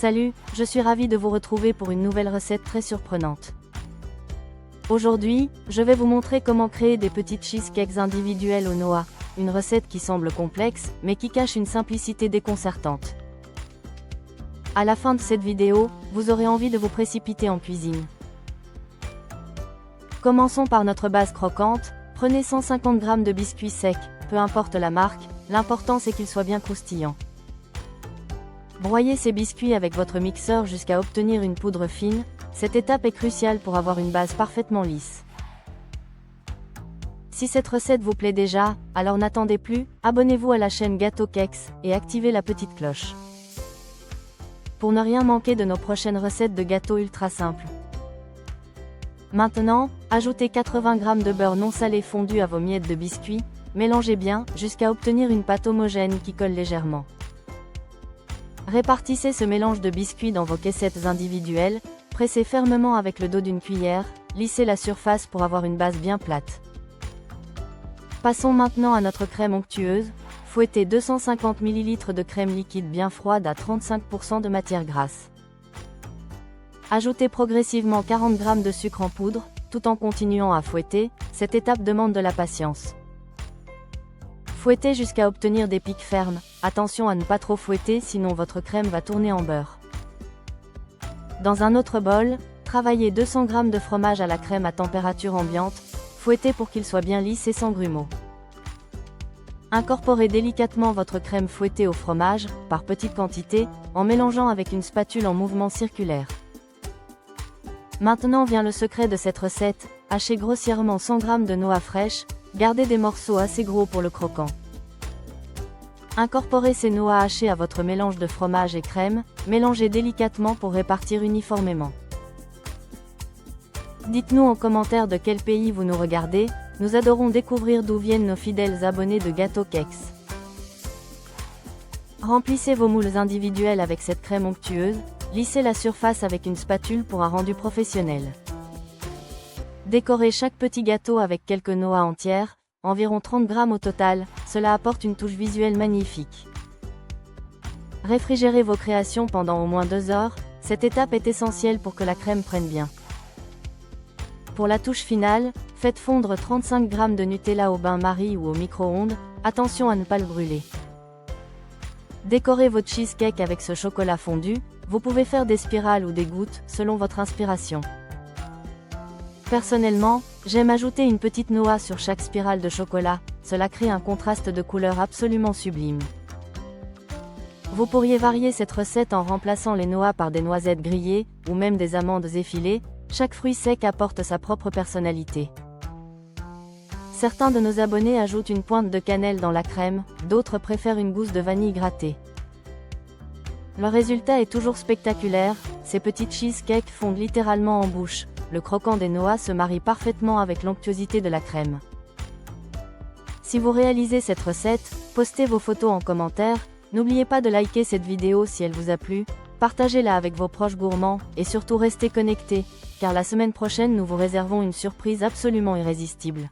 Salut, je suis ravie de vous retrouver pour une nouvelle recette très surprenante. Aujourd'hui, je vais vous montrer comment créer des petites cheesecakes individuelles au noix, une recette qui semble complexe, mais qui cache une simplicité déconcertante. À la fin de cette vidéo, vous aurez envie de vous précipiter en cuisine. Commençons par notre base croquante. Prenez 150 g de biscuits secs, peu importe la marque, l'important c'est qu'ils soient bien croustillants. Broyez ces biscuits avec votre mixeur jusqu'à obtenir une poudre fine. Cette étape est cruciale pour avoir une base parfaitement lisse. Si cette recette vous plaît déjà, alors n'attendez plus, abonnez-vous à la chaîne Gâteau Cakes et activez la petite cloche pour ne rien manquer de nos prochaines recettes de gâteaux ultra simples. Maintenant, ajoutez 80 g de beurre non salé fondu à vos miettes de biscuits, mélangez bien jusqu'à obtenir une pâte homogène qui colle légèrement. Répartissez ce mélange de biscuits dans vos caissettes individuelles, pressez fermement avec le dos d'une cuillère, lissez la surface pour avoir une base bien plate. Passons maintenant à notre crème onctueuse. Fouettez 250 ml de crème liquide bien froide à 35% de matière grasse. Ajoutez progressivement 40 g de sucre en poudre, tout en continuant à fouetter. Cette étape demande de la patience. Fouettez jusqu'à obtenir des pics fermes. Attention à ne pas trop fouetter, sinon votre crème va tourner en beurre. Dans un autre bol, travaillez 200 g de fromage à la crème à température ambiante. Fouettez pour qu'il soit bien lisse et sans grumeaux. Incorporez délicatement votre crème fouettée au fromage, par petites quantités, en mélangeant avec une spatule en mouvement circulaire. Maintenant vient le secret de cette recette. Hachez grossièrement 100 g de noix fraîches, gardez des morceaux assez gros pour le croquant. Incorporez ces noix hachées à votre mélange de fromage et crème, mélangez délicatement pour répartir uniformément. Dites-nous en commentaire de quel pays vous nous regardez, nous adorons découvrir d'où viennent nos fidèles abonnés de Gâteau Cakes. Remplissez vos moules individuels avec cette crème onctueuse, lissez la surface avec une spatule pour un rendu professionnel. Décorez chaque petit gâteau avec quelques noix entières, environ 30 g au total, cela apporte une touche visuelle magnifique. Réfrigérez vos créations pendant au moins 2 heures, cette étape est essentielle pour que la crème prenne bien. Pour la touche finale, faites fondre 35 g de Nutella au bain-marie ou au micro-ondes, attention à ne pas le brûler. Décorez votre cheesecake avec ce chocolat fondu, vous pouvez faire des spirales ou des gouttes, selon votre inspiration. Personnellement, j'aime ajouter une petite noix sur chaque spirale de chocolat, cela crée un contraste de couleurs absolument sublime. Vous pourriez varier cette recette en remplaçant les noix par des noisettes grillées, ou même des amandes effilées. Chaque fruit sec apporte sa propre personnalité. Certains de nos abonnés ajoutent une pointe de cannelle dans la crème, d'autres préfèrent une gousse de vanille grattée. Le résultat est toujours spectaculaire, ces petites cheesecakes fondent littéralement en bouche, le croquant des noix se marie parfaitement avec l'onctuosité de la crème. Si vous réalisez cette recette, postez vos photos en commentaire, n'oubliez pas de liker cette vidéo si elle vous a plu, partagez-la avec vos proches gourmands, et surtout restez connectés, car la semaine prochaine nous vous réservons une surprise absolument irrésistible.